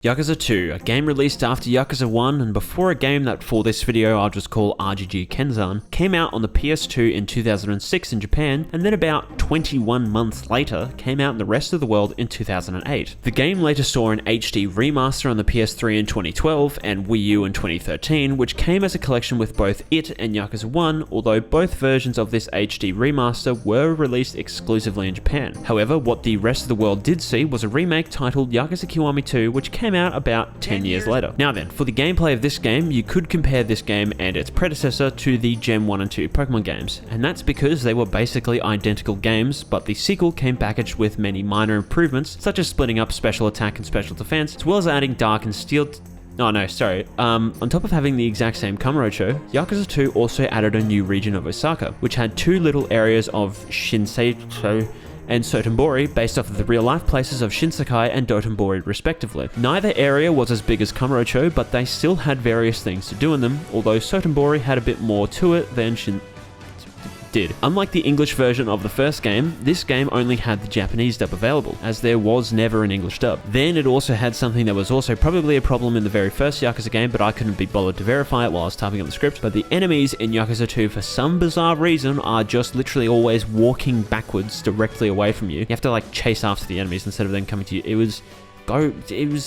Yakuza 2, a game released after Yakuza 1 and before a game that for this video I'll just call RGG Kenzan, came out on the PS2 in 2006 in Japan, and then about 21 months later came out in the rest of the world in 2008. The game later saw an HD remaster on the PS3 in 2012 and Wii U in 2013, which came as a collection with both it and Yakuza 1, although both versions of this HD remaster were released exclusively in Japan. However, what the rest of the world did see was a remake titled Yakuza Kiwami 2, which came out about 10 years later. Now then, for the gameplay of this game, you could compare this game and its predecessor to the Gen 1 and 2 Pokemon games, and that's because they were basically identical games, but the sequel came packaged with many minor improvements, such as splitting up special attack and special defense, as well as adding dark and steel on top of having the exact same Kamurocho, Yakuza 2 also added a new region of Osaka, which had two little areas of Shinseicho and Sotenbori based off of the real-life places of Shinsekai and Dotonbori respectively. Neither area was as big as Kamurocho, but they still had various things to do in them, although Sotenbori had a bit more to it than did. Unlike the English version of the first game, this game only had the Japanese dub available, as there was never an English dub. Then it also had something that was also probably a problem in the very first Yakuza game, but I couldn't be bothered to verify it while I was typing on the script, but the enemies in Yakuza 2 for some bizarre reason are just literally always walking backwards directly away from you. You have to like chase after the enemies instead of them coming to you. It was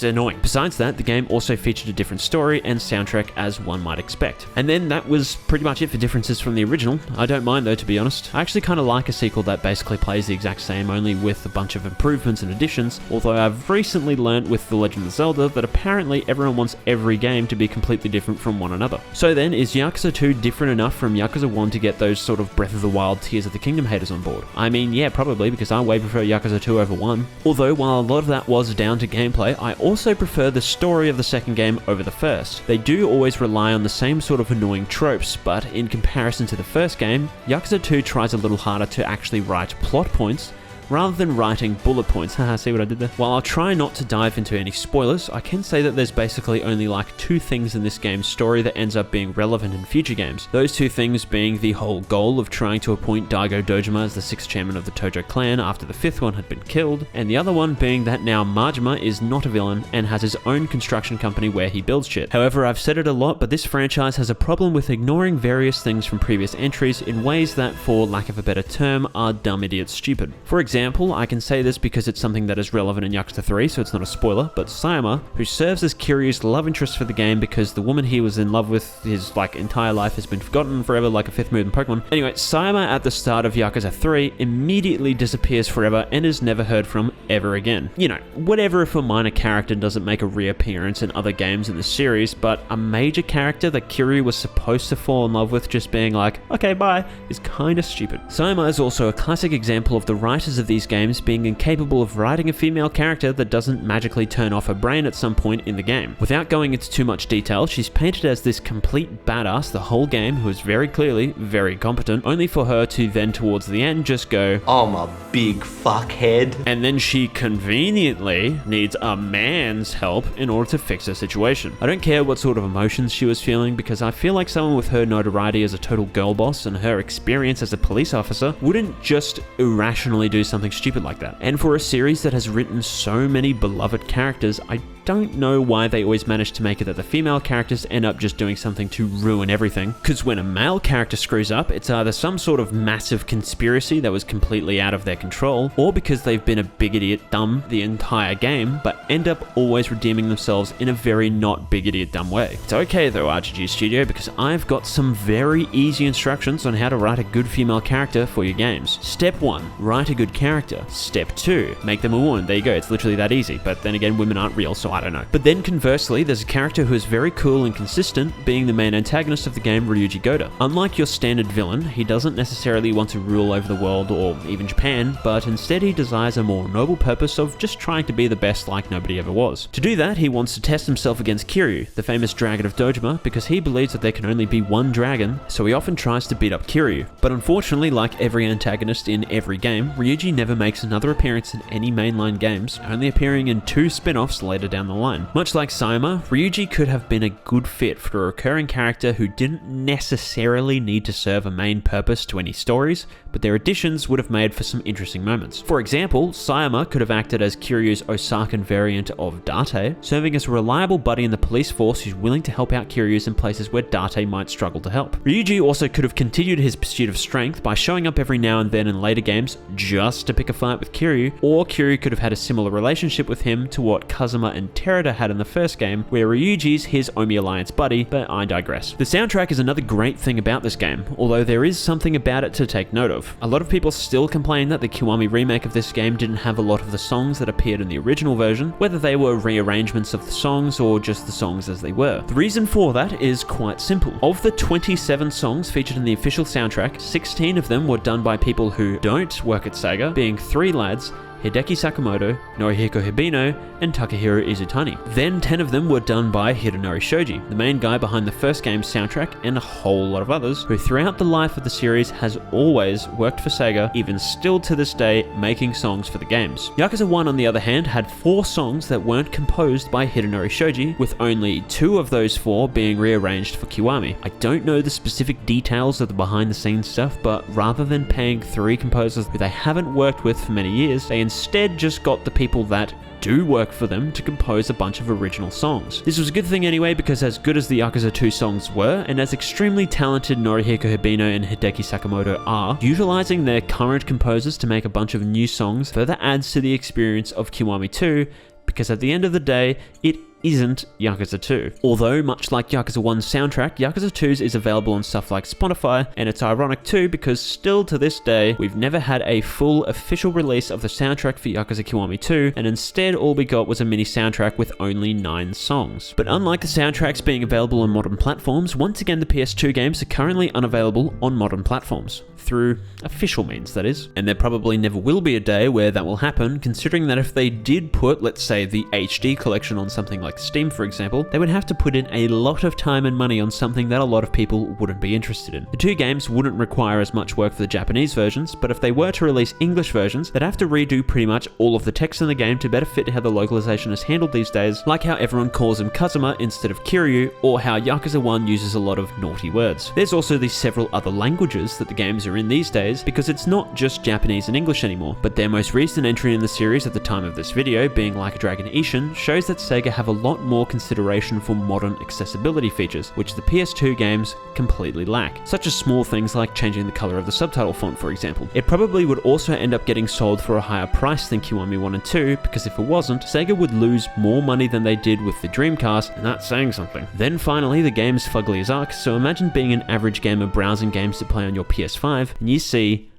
annoying. Besides that, the game also featured a different story and soundtrack as one might expect. And then that was pretty much it for differences from the original. I don't mind though, to be honest. I actually kind of like a sequel that basically plays the exact same, only with a bunch of improvements and additions, although I've recently learnt with The Legend of Zelda that apparently everyone wants every game to be completely different from one another. So then, is Yakuza 2 different enough from Yakuza 1 to get those sort of Breath of the Wild Tears of the Kingdom haters on board? I mean, yeah, probably, because I way prefer Yakuza 2 over 1. Although, while a lot of that was down to gameplay, I also prefer the story of the second game over the first. They do always rely on the same sort of annoying tropes, but in comparison to the first game, Yakuza 2 tries a little harder to actually write plot points rather than writing bullet points. Haha, see what I did there? While I'll try not to dive into any spoilers, I can say that there's basically only like two things in this game's story that ends up being relevant in future games. Those two things being the whole goal of trying to appoint Daigo Dojima as the 6th chairman of the Tojo clan after the 5th one had been killed, and the other one being that now Majima is not a villain and has his own construction company where he builds shit. However, I've said it a lot, but this franchise has a problem with ignoring various things from previous entries in ways that, for lack of a better term, are dumb idiot stupid. For example, I can say this because it's something that is relevant in Yakuza 3, so it's not a spoiler, but Sayama, who serves as Kiryu's love interest for the game because the woman he was in love with his entire life has been forgotten forever like a 5th move in Pokemon. Anyway, Sayama at the start of Yakuza 3 immediately disappears forever and is never heard from ever again. You know, whatever if a minor character doesn't make a reappearance in other games in the series, but a major character that Kiryu was supposed to fall in love with just being like, okay, bye, is kinda stupid. Sayama is also a classic example of the writers of these games being incapable of writing a female character that doesn't magically turn off her brain at some point in the game. Without going into too much detail, she's painted as this complete badass the whole game who is very clearly very competent, only for her to then towards the end just go, I'm a big fuckhead. And then she conveniently needs a man's help in order to fix her situation. I don't care what sort of emotions she was feeling, because I feel like someone with her notoriety as a total girl boss and her experience as a police officer wouldn't just irrationally do something stupid like that. And for a series that has written so many beloved characters, I don't know why they always manage to make it that the female characters end up just doing something to ruin everything. Because when a male character screws up, it's either some sort of massive conspiracy that was completely out of their control, or because they've been a big idiot dumb the entire game, but end up always redeeming themselves in a very not big idiot dumb way. It's okay though, RGG Studio, because I've got some very easy instructions on how to write a good female character for your games. Step 1, write a good character. Step 2, make them a woman. There you go, it's literally that easy, but then again, women aren't real, so I don't know. But then conversely, there's a character who is very cool and consistent, being the main antagonist of the game, Ryuji Goda. Unlike your standard villain, he doesn't necessarily want to rule over the world or even Japan, but instead he desires a more noble purpose of just trying to be the best like nobody ever was. To do that, he wants to test himself against Kiryu, the famous dragon of Dojima, because he believes that there can only be one dragon, so he often tries to beat up Kiryu. But unfortunately, like every antagonist in every game, Ryuji never makes another appearance in any mainline games, only appearing in 2 spin-offs later down down the line. Much like Sayama, Ryuji could have been a good fit for a recurring character who didn't necessarily need to serve a main purpose to any stories, but their additions would have made for some interesting moments. For example, Sayama could have acted as Kiryu's Osakan variant of Date, serving as a reliable buddy in the police force who's willing to help out Kiryu's in places where Date might struggle to help. Ryuji also could have continued his pursuit of strength by showing up every now and then in later games just to pick a fight with Kiryu, or Kiryu could have had a similar relationship with him to what Kazuma and Terada had in the first game, where Ryuji's his Omi Alliance buddy, but I digress. The soundtrack is another great thing about this game, although there is something about it to take note of. A lot of people still complain that the Kiwami remake of this game didn't have a lot of the songs that appeared in the original version, whether they were rearrangements of the songs or just the songs as they were. The reason for that is quite simple. Of the 27 songs featured in the official soundtrack, 16 of them were done by people who don't work at Sega, being 3 lads, Hideki Sakamoto, Norihiko Hibino, and Takahiro Izutani. Then 10 of them were done by Hidenori Shoji, the main guy behind the first game's soundtrack, and a whole lot of others, who throughout the life of the series has always worked for Sega, even still to this day, making songs for the games. Yakuza 1, on the other hand, had 4 songs that weren't composed by Hidenori Shoji, with only 2 of those 4 being rearranged for Kiwami. I don't know the specific details of the behind-the-scenes stuff, but rather than paying 3 composers who they haven't worked with for many years, they instead just got the people that do work for them to compose a bunch of original songs. This was a good thing anyway, because as good as the Yakuza 2 songs were, and as extremely talented Norihiko Hibino and Hideki Sakamoto are, utilizing their current composers to make a bunch of new songs further adds to the experience of Kiwami 2, because at the end of the day, it isn't Yakuza 2. Although, much like Yakuza 1's soundtrack, Yakuza 2's is available on stuff like Spotify, and it's ironic too because still to this day, we've never had a full official release of the soundtrack for Yakuza Kiwami 2, and instead all we got was a mini soundtrack with only 9 songs. But unlike the soundtracks being available on modern platforms, once again the PS2 games are currently unavailable on modern platforms. Through official means, that is. And there probably never will be a day where that will happen, considering that if they did put, let's say, the HD collection on something like Steam, for example, they would have to put in a lot of time and money on something that a lot of people wouldn't be interested in. The 2 games wouldn't require as much work for the Japanese versions, but if they were to release English versions, they'd have to redo pretty much all of the text in the game to better fit how the localization is handled these days, like how everyone calls him Kazuma instead of Kiryu, or how Yakuza 1 uses a lot of naughty words. There's also the several other languages that the games are in these days, because it's not just Japanese and English anymore, but their most recent entry in the series at the time of this video, being Like a Dragon Ishin, shows that Sega have a lot more consideration for modern accessibility features, which the PS2 games completely lack, such as small things like changing the color of the subtitle font, for example. It probably would also end up getting sold for a higher price than Kiwami 1 and 2, because if it wasn't, Sega would lose more money than they did with the Dreamcast, and that's saying something. Then finally, the game's fugly as arc, so imagine being an average gamer browsing games to play on your PS5, and you see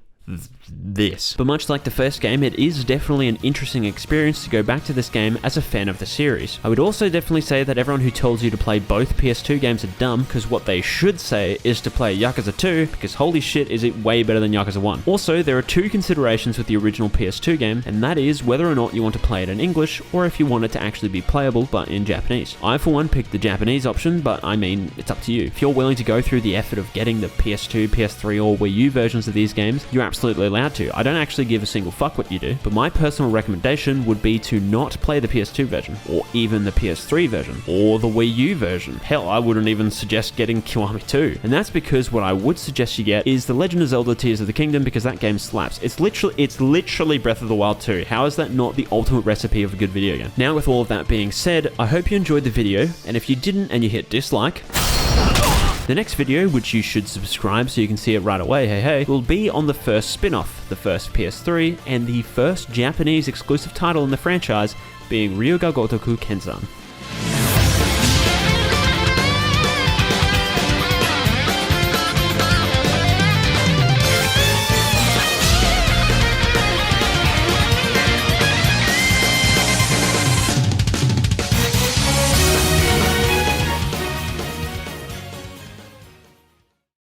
this. But much like the first game, it is definitely an interesting experience to go back to this game as a fan of the series. I would also definitely say that everyone who tells you to play both PS2 games are dumb, because what they should say is to play Yakuza 2, because holy shit is it way better than Yakuza 1. Also, there are 2 considerations with the original PS2 game, and that is whether or not you want to play it in English, or if you want it to actually be playable but in Japanese. I for one picked the Japanese option, but I mean, it's up to you. If you're willing to go through the effort of getting the PS2, PS3 or Wii U versions of these games, you're absolutely allowed to. I don't actually give a single fuck what you do, but my personal recommendation would be to not play the PS2 version, or even the PS3 version, or the Wii U version. Hell, I wouldn't even suggest getting Kiwami 2. And that's because what I would suggest you get is The Legend of Zelda Tears of the Kingdom, because that game slaps. It's literally Breath of the Wild 2. How is that not the ultimate recipe of a good video game? Now, with all of that being said, I hope you enjoyed the video, and if you didn't and you hit dislike, the next video, which you should subscribe so you can see it right away, hey, will be on the first spin-off, the first PS3, and the first Japanese exclusive title in the franchise, being Ryuga Gotoku Kenzan.